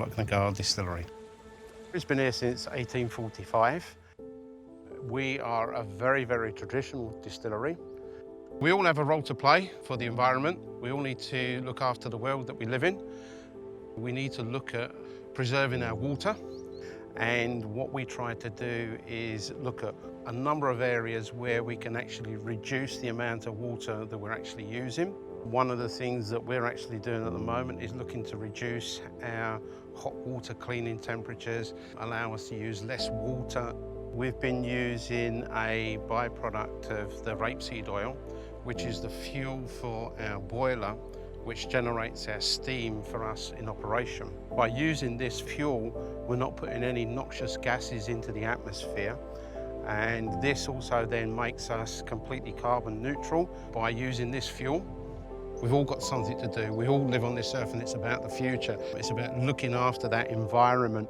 Royal Lochnagar Distillery. It's been here since 1845. We are a very, very traditional distillery. We all have a role to play for the environment. We all need to look after the world that we live in. We need to look at preserving our water. And what we try to do is look at a number of areas where we can actually reduce the amount of water that we're actually using. One of the things that we're actually doing at the moment is looking to reduce our hot water cleaning temperatures, allow us to use less water. We've been using a byproduct of the rapeseed oil, which is the fuel for our boiler, which generates our steam for us in operation. By using this fuel, we're not putting any noxious gases into the atmosphere, and this also then makes us completely carbon neutral. By using this fuel, we've all got something to do. We all live on this earth and it's about the future. It's about looking after that environment.